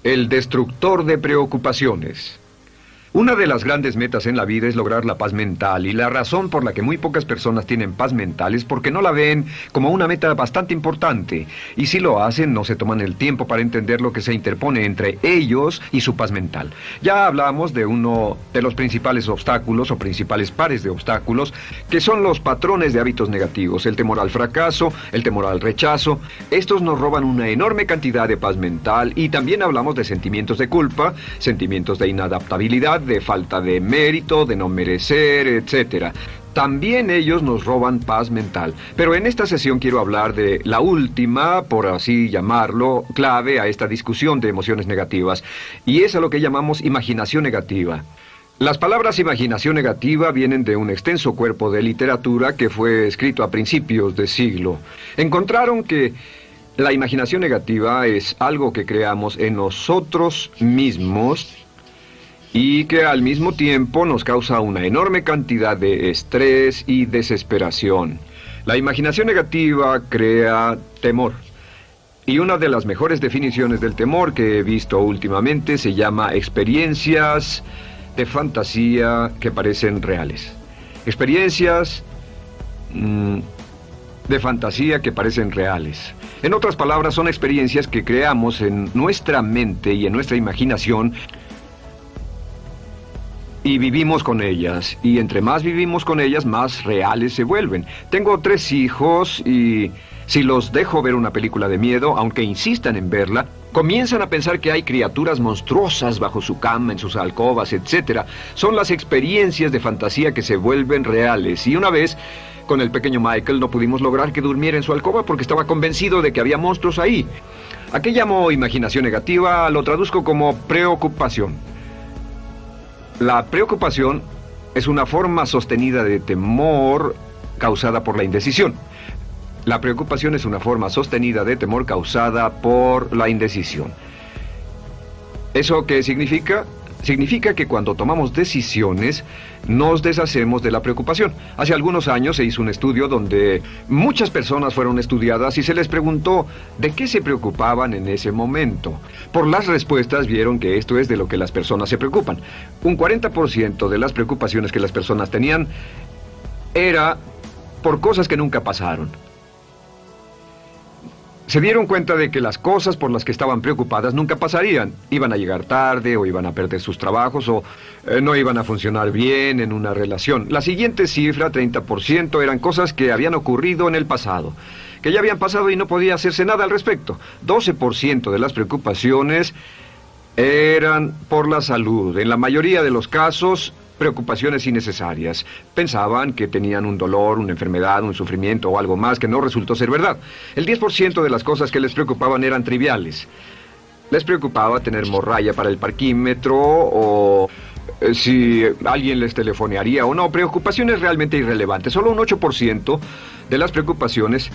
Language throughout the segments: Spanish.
El destructor de preocupaciones. Una de las grandes metas en la vida es lograr la paz mental, y la razón por la que muy pocas personas tienen paz mental es porque no la ven como una meta bastante importante, y si lo hacen no se toman el tiempo para entender lo que se interpone entre ellos y su paz mental. Ya hablamos de uno de los principales obstáculos o principales pares de obstáculos, que son los patrones de hábitos negativos, el temor al fracaso, el temor al rechazo. Estos nos roban una enorme cantidad de paz mental, y también hablamos de sentimientos de culpa, sentimientos de inadaptabilidad, de falta de mérito, de no merecer, etc. También ellos nos roban paz mental. Pero en esta sesión quiero hablar de la última, por así llamarlo, clave a esta discusión de emociones negativas, y es a lo que llamamos imaginación negativa. Las palabras imaginación negativa vienen de un extenso cuerpo de literatura que fue escrito a principios de siglo. Encontraron que la imaginación negativa es algo que creamos en nosotros mismos y que al mismo tiempo nos causa una enorme cantidad de estrés y desesperación. La imaginación negativa crea temor. Y una de las mejores definiciones del temor que he visto últimamente se llama experiencias de fantasía que parecen reales. Experiencias de fantasía que parecen reales. En otras palabras, son experiencias que creamos en nuestra mente y en nuestra imaginación, y vivimos con ellas, y entre más vivimos con ellas, más reales se vuelven. Tengo 3 hijos, y si los dejo ver una película de miedo, aunque insistan en verla, comienzan a pensar que hay criaturas monstruosas bajo su cama, en sus alcobas, etc. Son las experiencias de fantasía que se vuelven reales, y una vez, con el pequeño Michael, no pudimos lograr que durmiera en su alcoba porque estaba convencido de que había monstruos ahí. ¿A qué llamo imaginación negativa? Lo traduzco como preocupación. La preocupación es una forma sostenida de temor causada por la indecisión. La preocupación es una forma sostenida de temor causada por la indecisión. ¿Eso qué significa? Significa que cuando tomamos decisiones, nos deshacemos de la preocupación. Hace algunos años se hizo un estudio donde muchas personas fueron estudiadas y se les preguntó de qué se preocupaban en ese momento. Por las respuestas vieron que esto es de lo que las personas se preocupan. Un 40% de las preocupaciones que las personas tenían era por cosas que nunca pasaron. Se dieron cuenta de que las cosas por las que estaban preocupadas nunca pasarían. Iban a llegar tarde, o iban a perder sus trabajos, o no iban a funcionar bien en una relación. La siguiente cifra, 30%, eran cosas que habían ocurrido en el pasado, que ya habían pasado y no podía hacerse nada al respecto. 12% de las preocupaciones eran por la salud. En la mayoría de los casos, preocupaciones innecesarias. Pensaban que tenían un dolor, una enfermedad, un sufrimiento o algo más que no resultó ser verdad. El 10% de las cosas que les preocupaban eran triviales. Les preocupaba tener morralla para el parquímetro, o si alguien les telefonearía o no. Preocupaciones realmente irrelevantes. Solo un 8% de las preocupaciones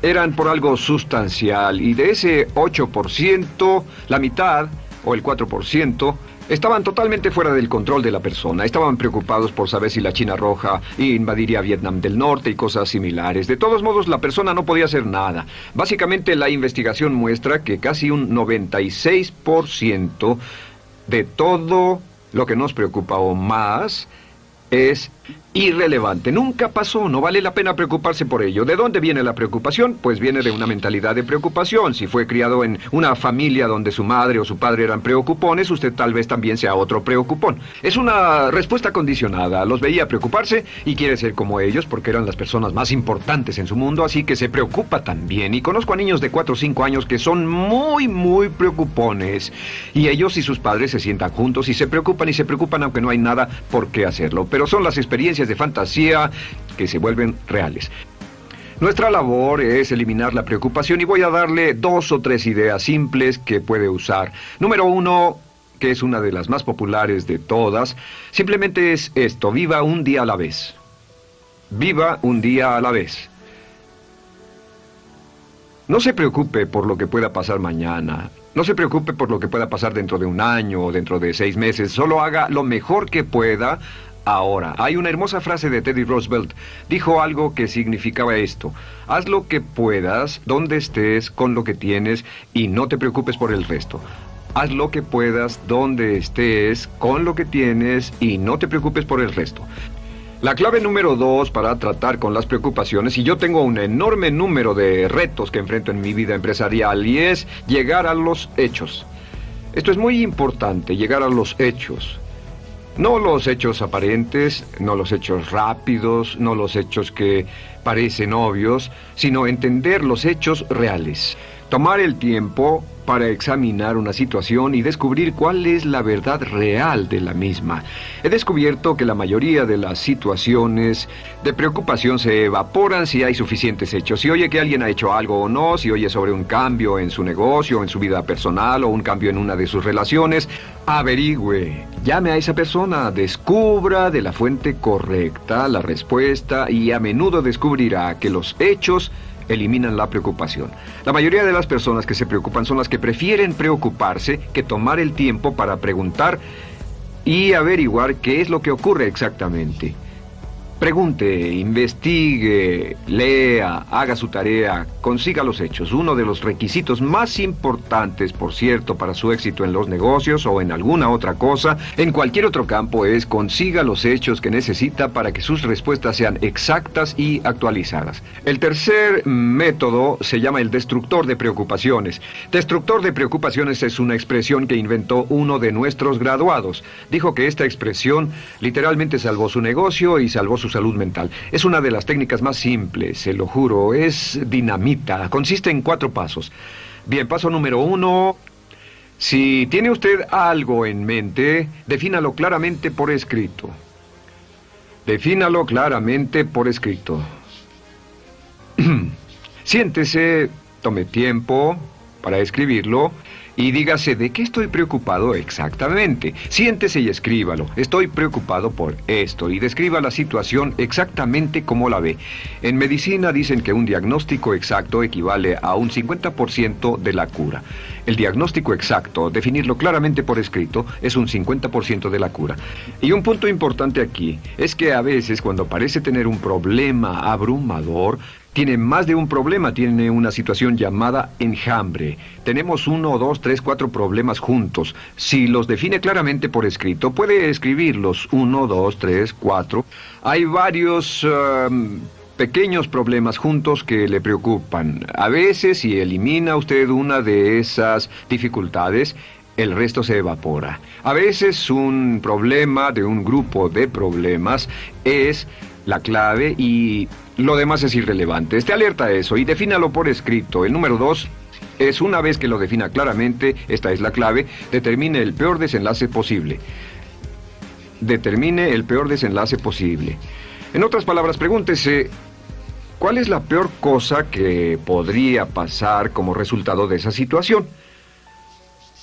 eran por algo sustancial, y de ese 8%, la mitad, o el 4%, estaban totalmente fuera del control de la persona. Estaban preocupados por saber si la China Roja invadiría Vietnam del Norte y cosas similares. De todos modos, la persona no podía hacer nada. Básicamente, la investigación muestra que casi un 96% de todo lo que nos preocupa o más es irrelevante. Nunca pasó, no vale la pena preocuparse por ello. ¿De dónde viene la preocupación? Pues viene de una mentalidad de preocupación. Si fue criado en una familia donde su madre o su padre eran preocupones, usted tal vez también sea otro preocupón. Es una respuesta condicionada. Los veía preocuparse y quiere ser como ellos porque eran las personas más importantes en su mundo, así que se preocupa también. Y conozco a niños de 4 o 5 años que son muy preocupones. Y ellos y sus padres se sientan juntos y se preocupan aunque no hay nada por qué hacerlo. Pero son las experiencias de fantasía que se vuelven reales. Nuestra labor es eliminar la preocupación, y voy a darle 2 o 3 ideas simples que puede usar. Número 1, que es una de las más populares de todas, simplemente es esto: viva un día a la vez. Viva un día a la vez. No se preocupe por lo que pueda pasar mañana. No se preocupe por lo que pueda pasar dentro de un año o dentro de 6 meses. Solo haga lo mejor que pueda ahora. Hay una hermosa frase de Teddy Roosevelt. Dijo algo que significaba esto: haz lo que puedas, donde estés, con lo que tienes, y no te preocupes por el resto. Haz lo que puedas, donde estés, con lo que tienes y no te preocupes por el resto. La clave número 2 para tratar con las preocupaciones, y yo tengo un enorme número de retos que enfrento en mi vida empresarial, y es llegar a los hechos. Esto es muy importante, llegar a los hechos. No los hechos aparentes, no los hechos rápidos, no los hechos que parecen obvios, sino entender los hechos reales. Tomar el tiempo para examinar una situación y descubrir cuál es la verdad real de la misma. He descubierto que la mayoría de las situaciones de preocupación se evaporan si hay suficientes hechos. Si oye que alguien ha hecho algo o no, si oye sobre un cambio en su negocio, en su vida personal o un cambio en una de sus relaciones, averigüe, llame a esa persona, descubra de la fuente correcta la respuesta y a menudo descubrirá que los hechos eliminan la preocupación. La mayoría de las personas que se preocupan son las que prefieren preocuparse que tomar el tiempo para preguntar y averiguar qué es lo que ocurre exactamente. Pregunte, investigue, lea, haga su tarea, consiga los hechos. Uno de los requisitos más importantes, por cierto, para su éxito en los negocios o en alguna otra cosa, en cualquier otro campo, es consiga los hechos que necesita para que sus respuestas sean exactas y actualizadas. El tercer método se llama el destructor de preocupaciones. Destructor de preocupaciones es una expresión que inventó uno de nuestros graduados. Dijo que esta expresión literalmente salvó su negocio y salvó su salud mental. Es una de las técnicas más simples, se lo juro, es dinamita. Consiste en 4 pasos. Bien, paso número 1. Si tiene usted algo en mente, defínalo claramente por escrito. Defínalo claramente por escrito. Siéntese, tome tiempo para escribirlo y dígase de qué estoy preocupado exactamente. Siéntese y escríbalo. Estoy preocupado por esto y describa la situación exactamente como la ve. En medicina dicen que un diagnóstico exacto equivale a un 50% de la cura. El diagnóstico exacto, definirlo claramente por escrito, es un 50% de la cura. Y un punto importante aquí es que a veces cuando parece tener un problema abrumador, tiene más de un problema, tiene una situación llamada enjambre. Tenemos 1, 2, 3, 4 problemas juntos. Si los define claramente por escrito, puede escribirlos 1, 2, 3, 4. Hay varios pequeños problemas juntos que le preocupan. A veces, si elimina usted una de esas dificultades, el resto se evapora. A veces un problema de un grupo de problemas es la clave y lo demás es irrelevante. Esté alerta a eso y defínalo por escrito. El número 2 es, una vez que lo defina claramente, esta es la clave, determine el peor desenlace posible. Determine el peor desenlace posible. En otras palabras, pregúntese, ¿cuál es la peor cosa que podría pasar como resultado de esa situación?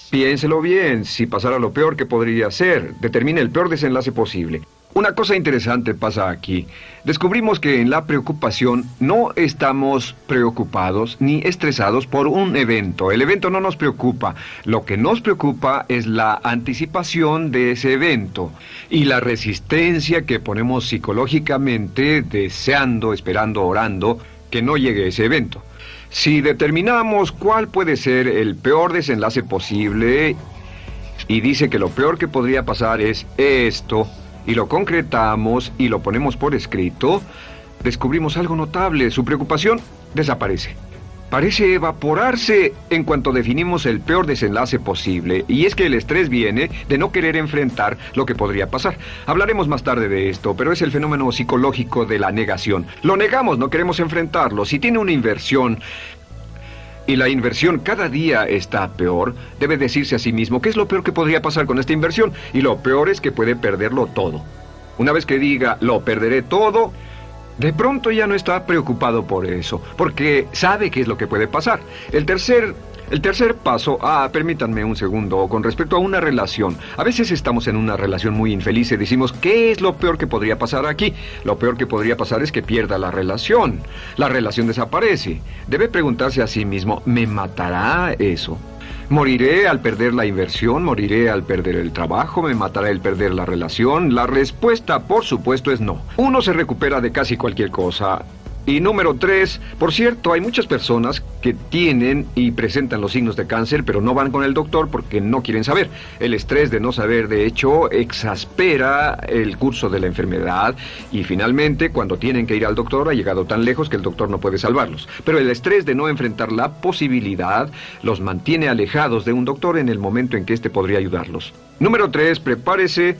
Piénselo bien, si pasara lo peor que podría ser, determine el peor desenlace posible. Una cosa interesante pasa aquí. Descubrimos que en la preocupación no estamos preocupados ni estresados por un evento. El evento no nos preocupa. Lo que nos preocupa es la anticipación de ese evento y la resistencia que ponemos psicológicamente deseando, esperando, orando que no llegue ese evento. Si determinamos cuál puede ser el peor desenlace posible y dice que lo peor que podría pasar es esto, y lo concretamos y lo ponemos por escrito, descubrimos algo notable. Su preocupación desaparece. Parece evaporarse en cuanto definimos el peor desenlace posible. Y es que el estrés viene de no querer enfrentar lo que podría pasar. Hablaremos más tarde de esto, pero es el fenómeno psicológico de la negación. Lo negamos, no queremos enfrentarlo. Si tiene una inversión y la inversión cada día está peor, debe decirse a sí mismo qué es lo peor que podría pasar con esta inversión, y lo peor es que puede perderlo todo. Una vez que diga, lo perderé todo, de pronto ya no está preocupado por eso, porque sabe qué es lo que puede pasar. El tercer paso, permítanme un segundo, con respecto a una relación. A veces estamos en una relación muy infeliz y decimos, ¿qué es lo peor que podría pasar aquí? Lo peor que podría pasar es que pierda la relación. La relación desaparece. Debe preguntarse a sí mismo, ¿me matará eso? ¿Moriré al perder la inversión? ¿Moriré al perder el trabajo? ¿Me matará el perder la relación? La respuesta, por supuesto, es no. Uno se recupera de casi cualquier cosa. Y número 3, por cierto, hay muchas personas que tienen y presentan los signos de cáncer, pero no van con el doctor porque no quieren saber. El estrés de no saber, de hecho, exaspera el curso de la enfermedad y finalmente, cuando tienen que ir al doctor, ha llegado tan lejos que el doctor no puede salvarlos. Pero el estrés de no enfrentar la posibilidad los mantiene alejados de un doctor en el momento en que éste podría ayudarlos. Número 3, prepárese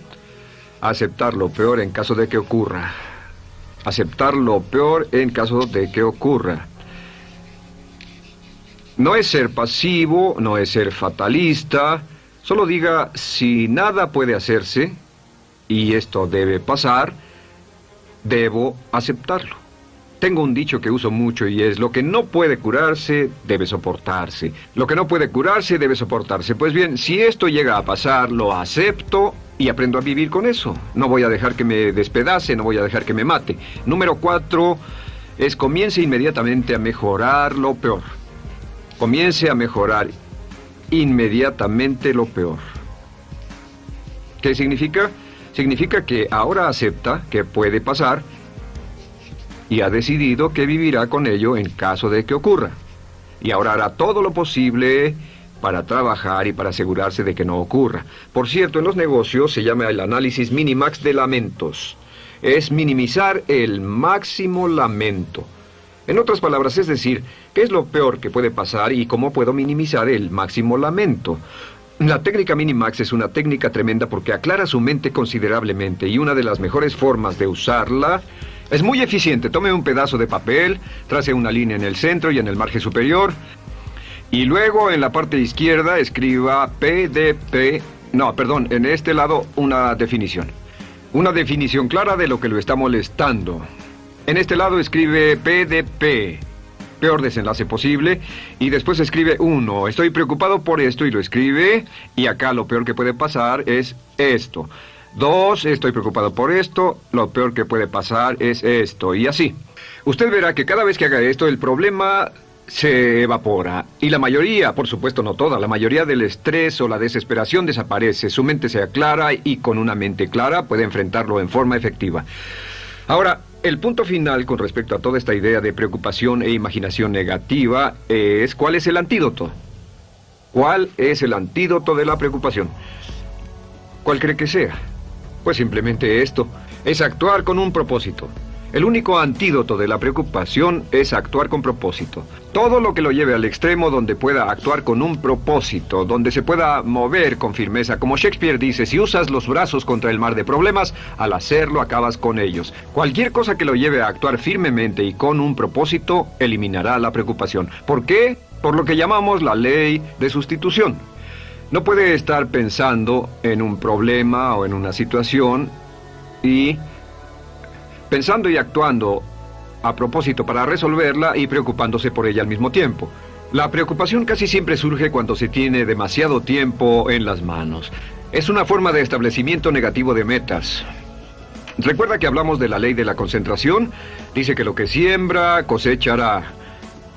a aceptar lo peor en caso de que ocurra. Aceptar lo peor en caso de que ocurra. No es ser pasivo, no es ser fatalista. Solo diga, si nada puede hacerse, y esto debe pasar, debo aceptarlo. Tengo un dicho que uso mucho y es, lo que no puede curarse, debe soportarse. Lo que no puede curarse, debe soportarse. Pues bien, si esto llega a pasar, lo acepto y aprendo a vivir con eso. No voy a dejar que me despedace, no voy a dejar que me mate. Número 4 es comience inmediatamente a mejorar lo peor. Comience a mejorar inmediatamente lo peor. ¿Qué significa? Significa que ahora acepta que puede pasar y ha decidido que vivirá con ello en caso de que ocurra. Y ahora hará todo lo posible para trabajar y para asegurarse de que no ocurra. Por cierto, en los negocios se llama el análisis minimax de lamentos. Es minimizar el máximo lamento. En otras palabras, es decir, ¿qué es lo peor que puede pasar y cómo puedo minimizar el máximo lamento? La técnica Minimax es una técnica tremenda porque aclara su mente considerablemente y una de las mejores formas de usarla es muy eficiente. Tome un pedazo de papel, trace una línea en el centro y en el margen superior y luego en la parte izquierda escriba en este lado una definición. Una definición clara de lo que lo está molestando. En este lado escribe PDP, peor desenlace posible, y después escribe 1, estoy preocupado por esto, y lo escribe, y acá lo peor que puede pasar es esto. 2, estoy preocupado por esto, lo peor que puede pasar es esto, y así. Usted verá que cada vez que haga esto, el problema se evapora, y la mayoría, por supuesto no toda, la mayoría del estrés o la desesperación desaparece, su mente se aclara, y con una mente clara puede enfrentarlo en forma efectiva. Ahora, el punto final con respecto a toda esta idea de preocupación e imaginación negativa es ¿cuál es el antídoto? ¿Cuál es el antídoto de la preocupación? ¿Cuál cree que sea? Pues simplemente esto, es actuar con un propósito. El único antídoto de la preocupación es actuar con propósito. Todo lo que lo lleve al extremo donde pueda actuar con un propósito, donde se pueda mover con firmeza. Como Shakespeare dice, si usas los brazos contra el mar de problemas, al hacerlo acabas con ellos. Cualquier cosa que lo lleve a actuar firmemente y con un propósito, eliminará la preocupación. ¿Por qué? Por lo que llamamos la ley de sustitución. No puede estar pensando en un problema o en una situación y pensando y actuando a propósito para resolverla y preocupándose por ella al mismo tiempo. La preocupación casi siempre surge cuando se tiene demasiado tiempo en las manos. Es una forma de establecimiento negativo de metas. ¿Recuerda que hablamos de la ley de la concentración? Dice que lo que siembra, cosechará.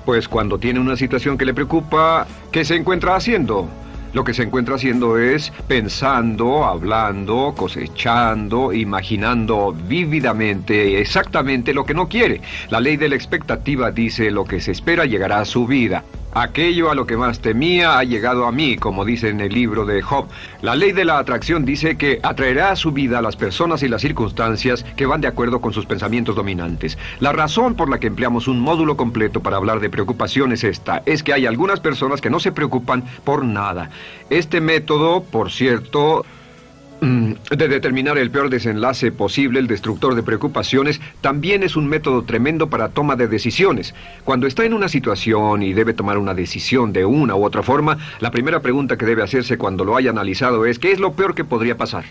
Pues cuando tiene una situación que le preocupa, ¿qué se encuentra haciendo? Lo que se encuentra haciendo es pensando, hablando, cosechando, imaginando vívidamente exactamente lo que no quiere. La ley de la expectativa dice lo que se espera llegará a su vida. Aquello a lo que más temía ha llegado a mí, como dice en el libro de Job. La ley de la atracción dice que atraerá a su vida a las personas y las circunstancias que van de acuerdo con sus pensamientos dominantes. La razón por la que empleamos un módulo completo para hablar de preocupación es esta, es que hay algunas personas que no se preocupan por nada. Este método, por cierto, de determinar el peor desenlace posible, el destructor de preocupaciones, también es un método tremendo para toma de decisiones. Cuando está en una situación y debe tomar una decisión de una u otra forma, la primera pregunta que debe hacerse cuando lo haya analizado es ¿qué es lo peor que podría pasar?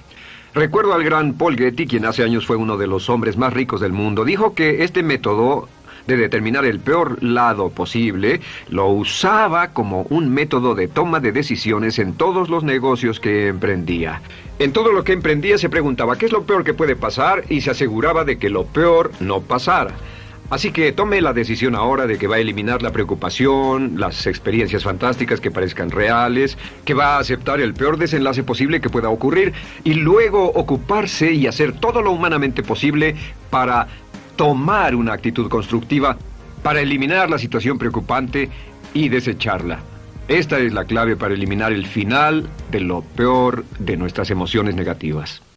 Recuerdo al gran Paul Getty, quien hace años fue uno de los hombres más ricos del mundo, dijo que este método de determinar el peor lado posible, lo usaba como un método de toma de decisiones en todos los negocios que emprendía. En todo lo que emprendía se preguntaba ¿qué es lo peor que puede pasar? Y se aseguraba de que lo peor no pasara. Así que tome la decisión ahora de que va a eliminar la preocupación, las experiencias fantásticas que parezcan reales, que va a aceptar el peor desenlace posible que pueda ocurrir y luego ocuparse y hacer todo lo humanamente posible para tomar una actitud constructiva para eliminar la situación preocupante y desecharla. Esta es la clave para eliminar el final de lo peor de nuestras emociones negativas.